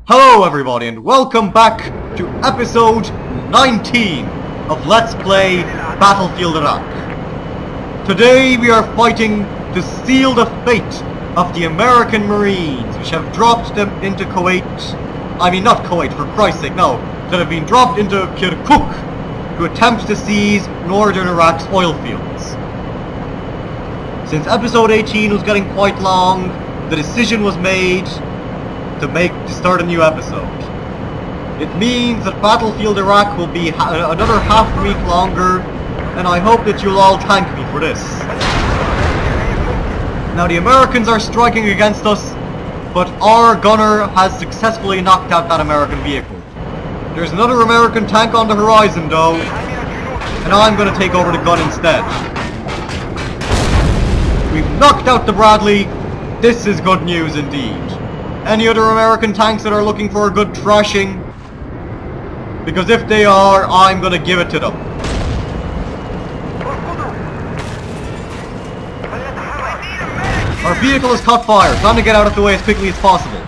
Hello everybody and welcome back to episode 19 of Let's Play Battlefield Iraq. Today we are fighting to seal the fate of the American Marines which have dropped them into Kuwait. I mean not Kuwait, for Christ's sake, no. That have been dropped into Kirkuk to attempt to seize northern Iraq's oil fields. Since episode 18 was getting quite long, the decision was made to start a new episode. It means that Battlefield Iraq will be another half week longer, and I hope that you'll all thank me for this. Now the Americans are striking against us, but our gunner has successfully knocked out that American vehicle. There's another American tank on the horizon though, and I'm going to take over the gun instead. We've knocked out the Bradley. This is good news indeed. Any other American tanks that are looking for a good thrashing? Because if they are, I'm gonna give it to them. Our vehicle has caught fire. Trying to get out of the way as quickly as possible.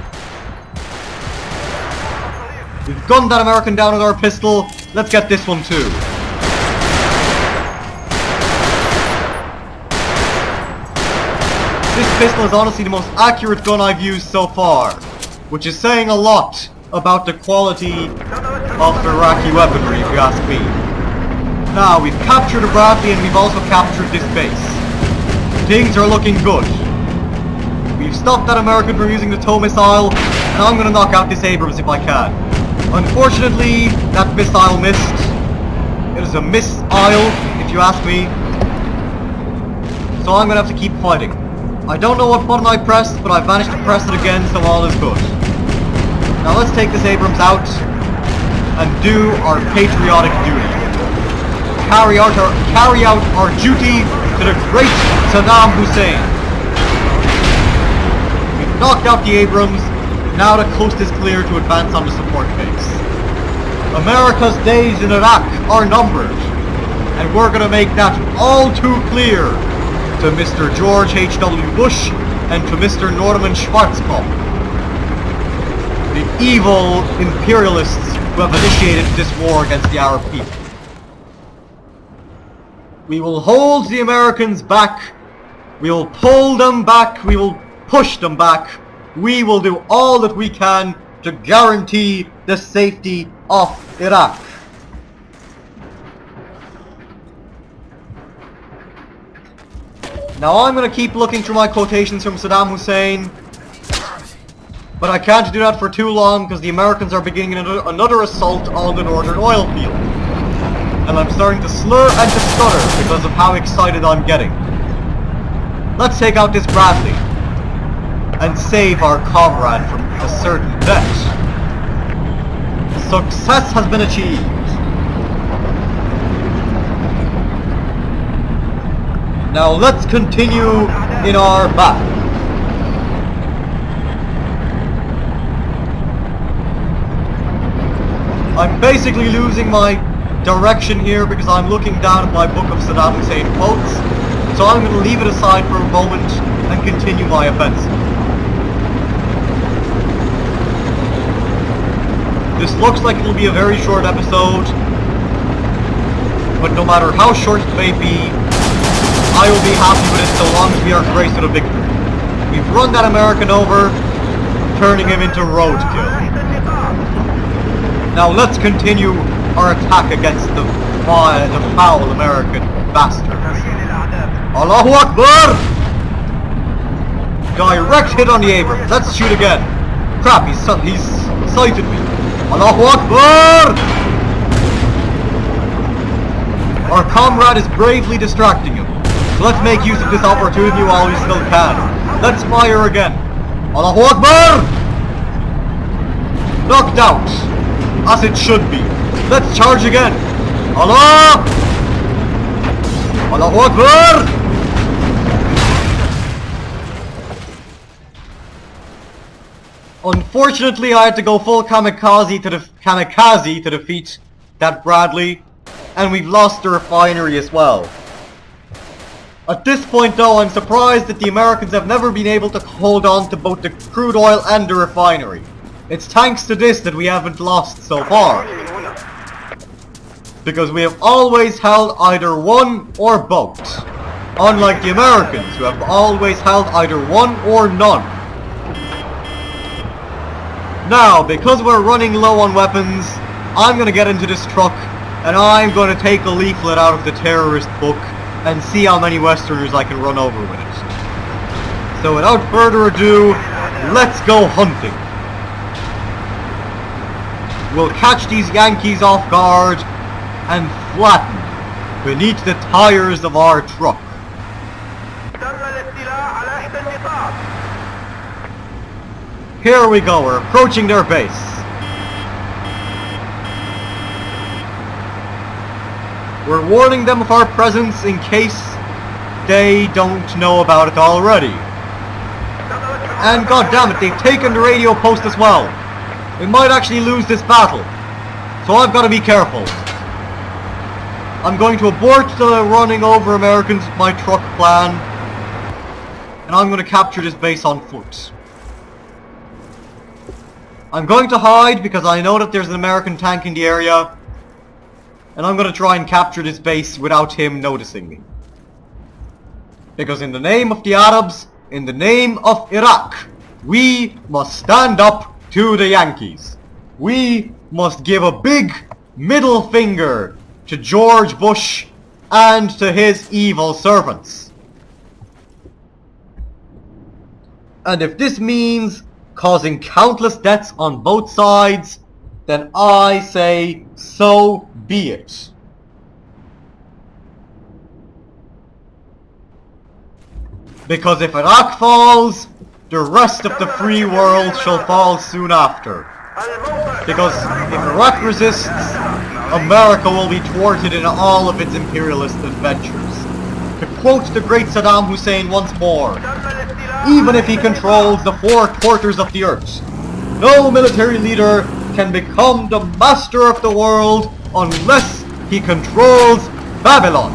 We've gunned that American down with our pistol. Let's get this one too. This pistol is honestly the most accurate gun I've used so far, which is saying a lot about the quality of the Iraqi weaponry, if you ask me. Now, we've captured a Bradley and we've also captured this base. Things are looking good. We've stopped that American from using the tow missile, and I'm going to knock out this Abrams if I can. Unfortunately, that missile missed. It is a missile, if you ask me. So I'm going to have to keep fighting. I don't know what button I pressed, but I've managed to press it again, so all is good. Now let's take this Abrams out and do our patriotic duty. Carry out our duty to the great Saddam Hussein. We've knocked out the Abrams. Now the coast is clear to advance on the support base. America's days in Iraq are numbered, and we're going to make that all too clear to Mr. George H.W. Bush and to Mr. Norman Schwarzkopf, the evil imperialists who have initiated this war against the Arab people. We will hold the Americans back, we will pull them back, we will push them back, we will do all that we can to guarantee the safety of Iraq. Now I'm going to keep looking through my quotations from Saddam Hussein, but I can't do that for too long because the Americans are beginning another assault on the northern oil field. And I'm starting to slur and to stutter because of how excited I'm getting. Let's take out this Bradley and save our comrade from a certain death. Success has been achieved. Now let's continue in our battle. I'm basically losing my direction here because I'm looking down at my book of Saddam Hussein quotes, so I'm going to leave it aside for a moment and continue my offensive. This looks like it'll be a very short episode, but no matter how short it may be, I will be happy with it so long as we are graced with a victory. We've run that American over, turning him into roadkill. Now let's continue our attack against the foul American bastards. Allahu Akbar! Direct hit on the Abrams. Let's shoot again. Crap, he's sighted me. Allahu Akbar! Our comrade is bravely distracting him. So let's make use of this opportunity while we still can. Let's fire again. Allahu Akbar! Knocked out. As it should be. Let's charge again. Allah! Allahu Akbar! Unfortunately, I had to go full kamikaze to defeat that Bradley, and we've lost the refinery as well. At this point though, I'm surprised that the Americans have never been able to hold on to both the crude oil and the refinery. It's thanks to this that we haven't lost so far. Because we have always held either one or both. Unlike the Americans, who have always held either one or none. Now, because we're running low on weapons, I'm gonna get into this truck and I'm gonna take a leaflet out of the terrorist book and see how many Westerners I can run over with it. So without further ado, let's go hunting. We'll catch these Yankees off guard and flatten beneath the tires of our truck. Here we go, we're approaching their base. We're warning them of our presence in case they don't know about it already. And goddammit, they've taken the radio post as well. We might actually lose this battle. So I've got to be careful. I'm going to abort the running over Americans with my truck plan. And I'm going to capture this base on foot. I'm going to hide because I know that there's an American tank in the area. And I'm going to try and capture this base without him noticing me. Because in the name of the Arabs, in the name of Iraq, we must stand up to the Yankees. We must give a big middle finger to George Bush and to his evil servants. And if this means causing countless deaths on both sides, then I say so be it. Because if Iraq falls, the rest of the free world shall fall soon after. Because if Iraq resists, America will be thwarted in all of its imperialist adventures. To quote the great Saddam Hussein once more, even if he controls the 4/4 of the earth, no military leader can become the master of the world unless he controls Babylon.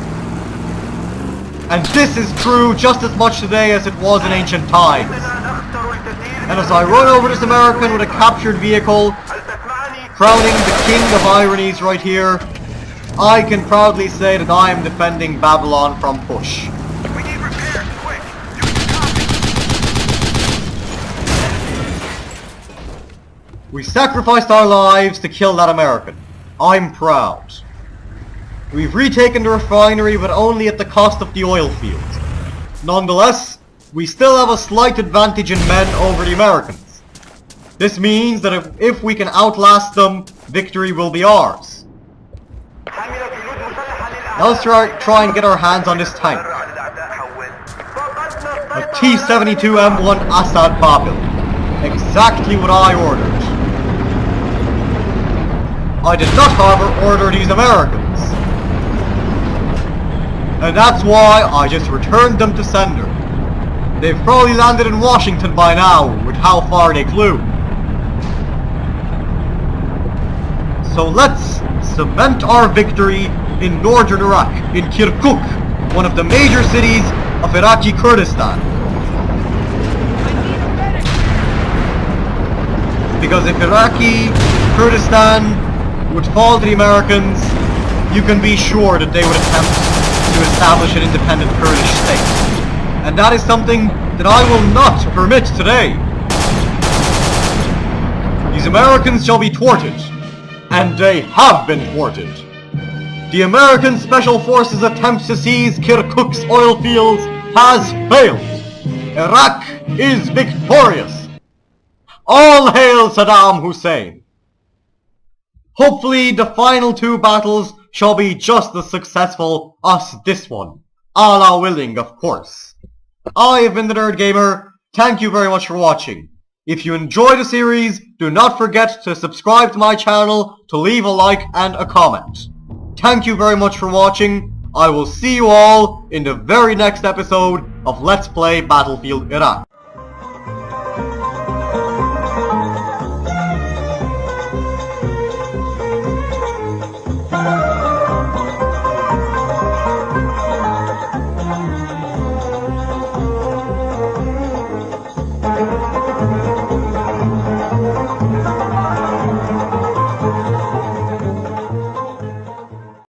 And this is true just as much today as it was in ancient times. And as I run over this American with a captured vehicle, crowning the king of ironies right here, I can proudly say that I am defending Babylon from Bush. We need repairs, quick! We sacrificed our lives to kill that American. I'm proud. We've retaken the refinery, but only at the cost of the oil fields. Nonetheless, we still have a slight advantage in men over the Americans. This means that if we can outlast them, victory will be ours. Now let's try and get our hands on this tank. A T-72M1 Assad Babil. Exactly what I ordered. I did not, however, order these Americans. And that's why I just returned them to sender. They've probably landed in Washington by now, with how far they flew. So let's cement our victory in northern Iraq, in Kirkuk, one of the major cities of Iraqi Kurdistan. Because if Iraqi Kurdistan would fall to the Americans, you can be sure that they would attempt to establish an independent Kurdish state. And that is something that I will not permit today. These Americans shall be thwarted. And they have been thwarted. The American Special Forces attempts to seize Kirkuk's oil fields has failed. Iraq is victorious. All hail Saddam Hussein. Hopefully the final two battles shall be just as successful as this one. Allah willing, of course. I have been the Nerd Gamer. Thank you very much for watching. If you enjoy the series, do not forget to subscribe to my channel, to leave a like and a comment. Thank you very much for watching. I will see you all in the very next episode of Let's Play Battlefield Iraq.